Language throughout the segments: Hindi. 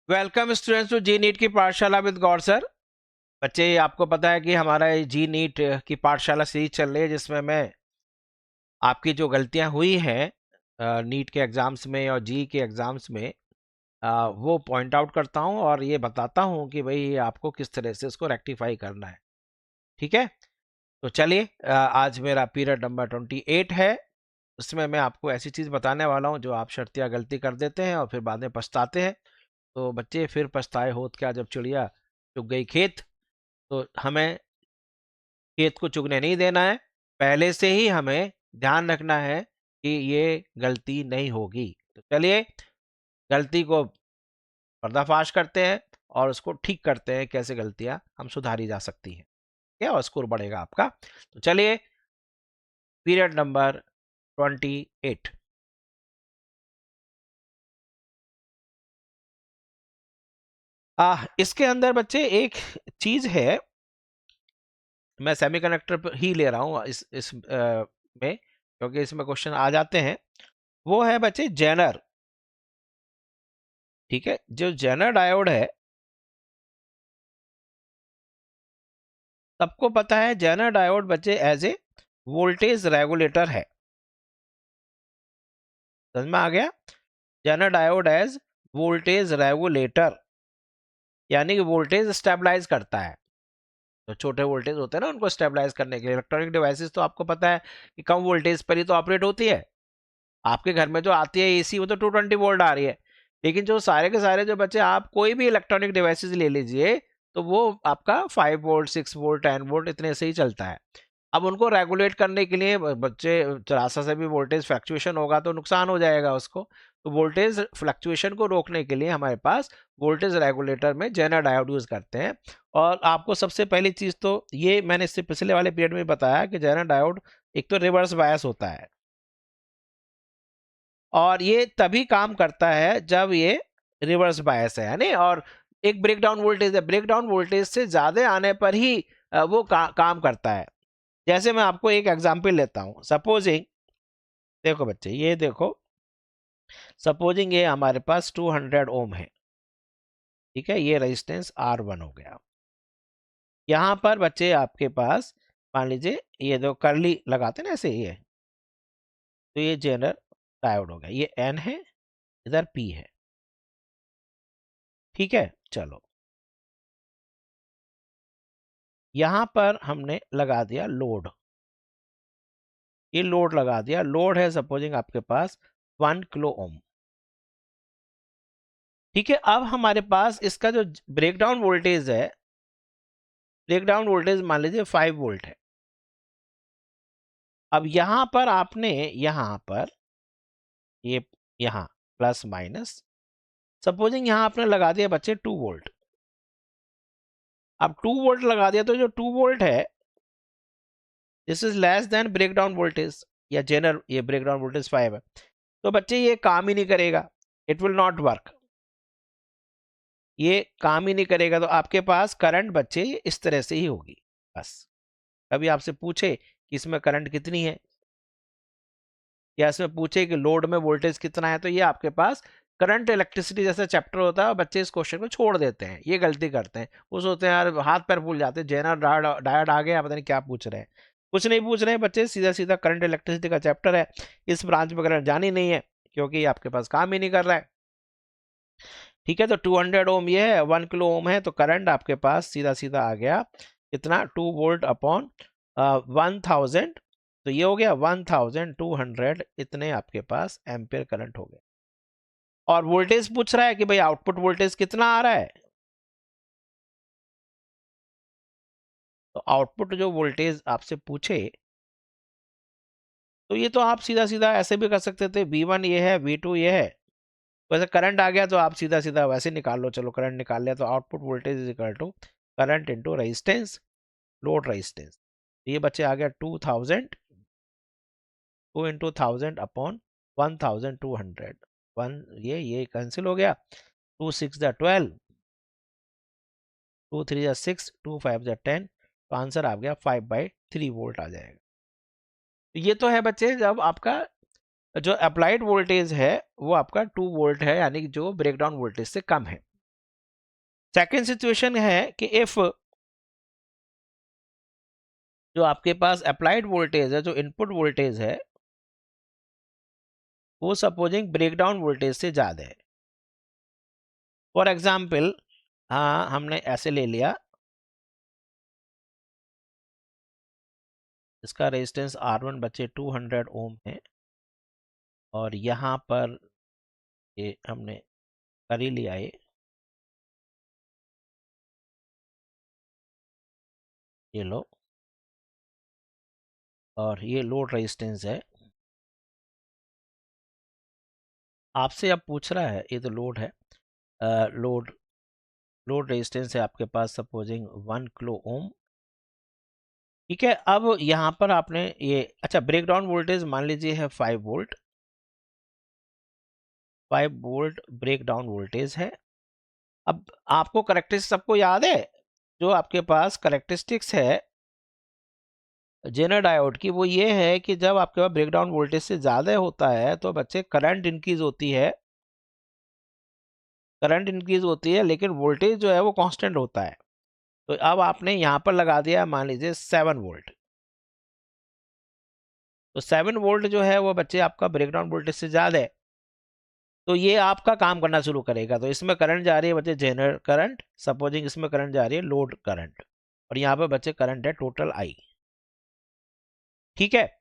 Welcome students to JEE NEET की पाठशाला विद गौर सर। बच्चे, आपको पता है कि हमारा जी नीट की पाठशाला सीरीज चल रही है जिसमें मैं आपकी जो गलतियां हुई हैं नीट के एग्जाम्स में और जी के एग्जाम्स में वो पॉइंट आउट करता हूं और ये बताता हूं कि भाई आपको किस तरह से इसको रेक्टिफाई करना है। ठीक है, तो चलिए, आज मेरा पीरियड नंबर 28 है। उसमें मैं आपको ऐसी चीज बताने वाला हूं जो आप शर्तिया गलती कर देते हैं और फिर बाद में पछताते हैं। तो बच्चे, फिर पछताए होत क्या जब चिड़िया चुग गई खेत। तो हमें खेत को चुगने नहीं देना है, पहले से ही हमें ध्यान रखना है कि ये गलती नहीं होगी। तो चलिए, गलती को पर्दाफाश करते हैं और उसको ठीक करते हैं, कैसे गलतियां हम सुधारी जा सकती हैं, क्या और स्कोर बढ़ेगा आपका। तो चलिए, पीरियड नंबर 28। इसके अंदर बच्चे एक चीज है, मैं सेमीकंडक्टर ही ले रहा हूं इस में, क्योंकि इसमें क्वेश्चन आ जाते हैं। वो है बच्चे जेनर। ठीक है, जो जेनर डायोड है, सबको पता है जेनर डायोड बच्चे एज ए वोल्टेज रेगुलेटर है। समझ में आ गया? Zener diode as voltage regulator, यानी कि वोल्टेज स्टेबलाइज करता है। तो छोटे वोल्टेज होते हैं ना, उनको स्टेबलाइज करने के लिए इलेक्ट्रॉनिक डिवाइसेस तो आपको पता है कि कम वोल्टेज पर ही तो ऑपरेट होती है। आपके घर में जो आती है एसी, वो तो 220 वोल्ट आ रही है। लेकिन जो सारे के सारे जो बच्चे, आप कोई भी इलेक्ट्रॉनिक डिवाइसेस ले लीजिए, तो वो आपका 5 वोल्ट, 6 वोल्ट, 10 वोल्ट इतने से ही चलता है। अब उनको रेगुलेट करने के लिए बच्चे, जरा सा भी वोल्टेज फ्लक्चुएशन होगा तो नुकसान हो जाएगा उसको। तो वोल्टेज फ्लक्चुएशन को रोकने के लिए हमारे पास वोल्टेज रेगुलेटर में जेनर डायोड यूज करते हैं। और आपको सबसे पहली चीज तो ये मैंने इससे पिछले वाले पीरियड में बताया कि जेनर डायोड एक तो रिवर्स बायस होता है, और ये तभी काम करता है जब ये रिवर्स बायस है, यानी, और एक ब्रेकडाउन वोल्टेज है, ब्रेकडाउन वोल्टेज से ज्यादा आने पर ही वो काम करता है। जैसे मैं आपको एक एग्जांपल लेता हूं, सपोजिंग, देखो बच्चे, ये देखो, सपोजिंग ये हमारे पास 200 ओम है। ठीक है, ये रेजिस्टेंस R1 हो गया। यहां पर बच्चे आपके पास, मान लीजिए, ये दो करली लगाते ना ऐसे, ये तो ये जेनर डायोड हो गया, ये N है, इधर P है। ठीक है, चलो, यहां पर हमने लगा दिया लोड। ये लोड लगा दिया, लोड है सपोजिंग आपके पास 1 किलो ओम। ठीक है, अब हमारे पास इसका जो ब्रेकडाउन वोल्टेज है, ब्रेकडाउन वोल्टेज मान लीजिए 5 वोल्ट है। अब यहां पर आपने, यहां पर ये, यहां प्लस माइनस, सपोजिंग यहां आपने लगा दिया बच्चे 2 वोल्ट। अब 2 वोल्ट लगा दिया तो जो 2 वोल्ट है, this is less than breakdown voltage, या जेनर, ये ब्रेकडाउन वोल्टेज 5 है। तो बच्चे ये काम ही नहीं करेगा, इट विल नॉट वर्क, ये काम ही नहीं करेगा। तो आपके पास करंट बच्चे इस तरह से ही होगी बस। कभी आपसे पूछे कि इसमें करंट कितनी है, या इसमें पूछे कि लोड में वोल्टेज कितना है, तो ये आपके पास करंट इलेक्ट्रिसिटी जैसा चैप्टर होता है, और बच्चे इस क्वेश्चन को छोड़ देते हैं, ये गलती करते हैं। वो सोचते हैं यार हाथ पैर भूल जाते हैं, जेनर डायोड आ गया, पता नहीं क्या पूछ रहे हैं। कुछ नहीं पूछ रहे हैं बच्चे, सीधा सीधा करंट इलेक्ट्रिसिटी का चैप्टर है, इस ब्रांच में करंट जानी नहीं है, क्योंकि आपके पास काम ही नहीं कर रहा है। ठीक है, तो 200 ओम ये है, 1 किलो ओम है, तो करंट आपके पास सीधा सीधा आ गया इतना, 2 वोल्ट अपॉन 1000, तो ये हो गया 1200, इतने आपके पास एम्पियर करंट हो गया। और वोल्टेज पूछ रहा है कि भाई आउटपुट वोल्टेज कितना आ रहा है, तो आउटपुट जो वोल्टेज आपसे पूछे, तो ये तो आप सीधा सीधा ऐसे भी कर सकते थे, V1 ये है, V2 ये है। वैसे करंट आ गया तो आप सीधा सीधा वैसे निकाल लो, चलो करंट निकाल लिया, तो output voltage is equal to current into resistance, load resistance. ये बच्चे आ गया 2000, 2 इंटू 1000 अपॉन 1200, वन, ये कैंसिल हो गया, 2 6 12, 2 3 6, 2 5 10, तो आंसर आ गया 5/3 वोल्ट आ जाएगा। ये तो है बच्चे जब आपका जो अप्लाइड वोल्टेज है वो आपका 2 वोल्ट है, यानी कि जो ब्रेकडाउन वोल्टेज से कम है। सेकेंड सिचुएशन है कि इफ जो आपके पास अप्लाइड वोल्टेज है, जो इनपुट वोल्टेज है, वो सपोजिंग ब्रेकडाउन वोल्टेज से ज्यादा है। फॉर एग्जाम्पल, हाँ हमने ऐसे ले लिया, इसका रेजिस्टेंस R1 बच्चे 200 ओम है, और यहाँ पर ये हमने कर ही लिया ये लो, और ये लोड रेजिस्टेंस है। आपसे अब पूछ रहा है, ये तो लोड है, लोड लोड रेजिस्टेंस है आपके पास सपोजिंग 1 किलो ओम। ठीक है, अब यहाँ पर आपने ये, अच्छा ब्रेकडाउन वोल्टेज मान लीजिए है 5 वोल्ट, 5 वोल्ट ब्रेकडाउन वोल्टेज है। अब आपको करेक्टरिस्टिक्स सबको याद है, जो आपके पास करेक्टरिस्टिक्स है जेनर डायोड की, वो ये है कि जब आपके पास ब्रेकडाउन वोल्टेज से ज़्यादा होता है तो बच्चे करंट इंक्रीज होती है, करंट इंक्रीज होती है, लेकिन वोल्टेज जो है वो कांस्टेंट होता है। तो अब आपने यहाँ पर लगा दिया मान लीजिए 7 वोल्ट, तो 7 वोल्ट जो है वो बच्चे आपका ब्रेकडाउन वोल्टेज से ज़्यादा है, तो ये आपका काम करना शुरू करेगा। तो इसमें करंट जा रही है बच्चे जेनर करंट, सपोजिंग इसमें करंट जा रही है लोड करंट, और यहाँ पर बच्चे करंट है टोटल आई। ठीक है,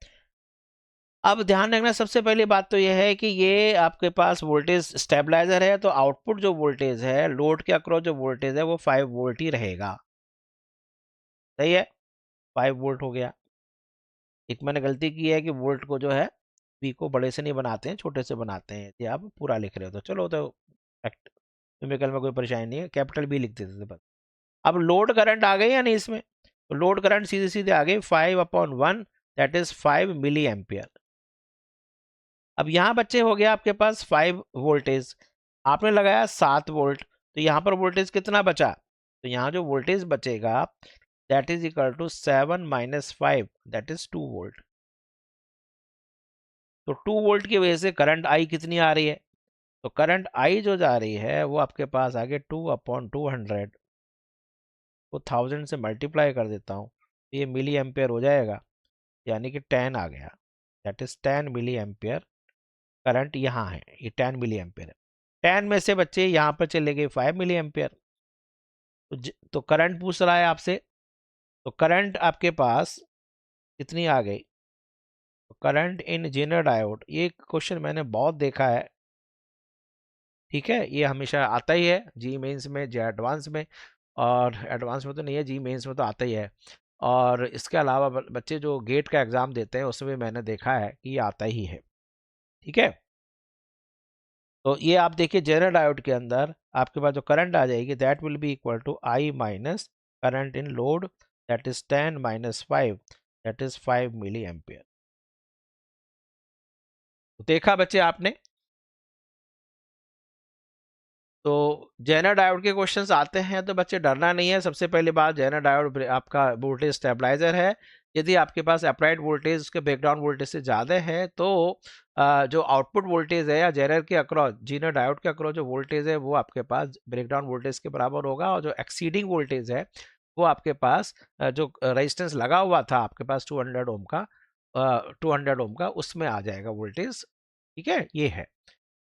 अब ध्यान रखना सबसे पहली बात तो यह है कि ये आपके पास वोल्टेज स्टेबलाइजर है, तो आउटपुट जो वोल्टेज है लोड के अक्रॉस जो वोल्टेज है वो 5 वोल्ट ही रहेगा। सही है, 5 वोल्ट हो गया। एक मैंने गलती की है कि वोल्ट को जो है वी को बड़े से नहीं बनाते हैं, छोटे से बनाते हैं, ये आप पूरा लिख रहे हो तो चलो, तो न्यूमेरिकल में कोई परेशानी नहीं है, कैपिटल बी लिख देते थे बस। अब लोड करंट आ गई या नहीं इसमें, तो लोड करंट सीधे सीधे आ गई 5/1, दैट इज 5 मिली एम्पियर। अब यहाँ बच्चे हो गया आपके पास 5 वोल्टेज, आपने लगाया 7 वोल्ट, तो यहाँ पर वोल्टेज कितना बचा, तो यहाँ जो वोल्टेज बचेगा that is equal to 7 minus 5, that is 2 volt. तो 2 वोल्ट की वजह से करंट आई कितनी आ रही है, तो करंट आई जो जा रही है वो आपके पास आ गया 2/200 को 1000 से मल्टीप्लाई कर देता हूँ, तो ये मिली एम्पियर हो जाएगा, यानी कि 10 आ गया, that is 10 milliampere current यहाँ है, ये 10 मिली एम्पियर है। 10 में से बच्चे यहाँ पर चले गए 5 मिली एम्पियर, तो करंट पूछ रहा है आपसे, तो करंट आपके पास कितनी आ गई, तो करंट इन जेनर डायोड, ये क्वेश्चन मैंने बहुत देखा है। ठीक है, ये हमेशा आता ही है जी मेंस में, जी एडवांस में, और एडवांस में तो नहीं है, जी मेंस में तो आता ही है, और इसके अलावा बच्चे जो गेट का एग्ज़ाम देते हैं उसमें मैंने देखा है कि ये आता ही है। ठीक है, तो ये आप देखिए जेनर डायोड के अंदर आपके पास जो करंट आ जाएगी that will be equal to I minus current in load, that is 10 minus 5, that is 5 milliampere. देखा बच्चे आपने, तो जेनर डायोड के क्वेश्चंस आते हैं तो बच्चे डरना नहीं है। सबसे पहली बात, जेनर डायोड आपका वोल्टेज स्टेबलाइजर है। यदि आपके पास अप्लाइड वोल्टेज उसके बैकग्राउंड वोल्टेज से ज़्यादा है तो जो आउटपुट वोल्टेज है या जेनर के अक्रॉस, जेनर डायोड के अक्रॉस जो वोल्टेज है वो आपके पास ब्रेकडाउन वोल्टेज के बराबर होगा, और जो एक्सीडिंग वोल्टेज है वो आपके पास जो रेजिस्टेंस लगा हुआ था आपके पास 200 ओम का, 200 ओम का, उसमें आ जाएगा वोल्टेज। ठीक है, ये है,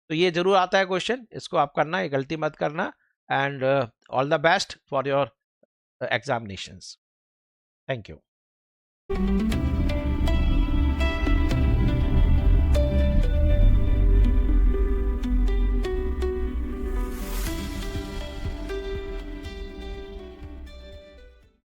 तो ये जरूर आता है क्वेश्चन, इसको आप करना, ये गलती मत करना, and all the best for your examinations. Thank you.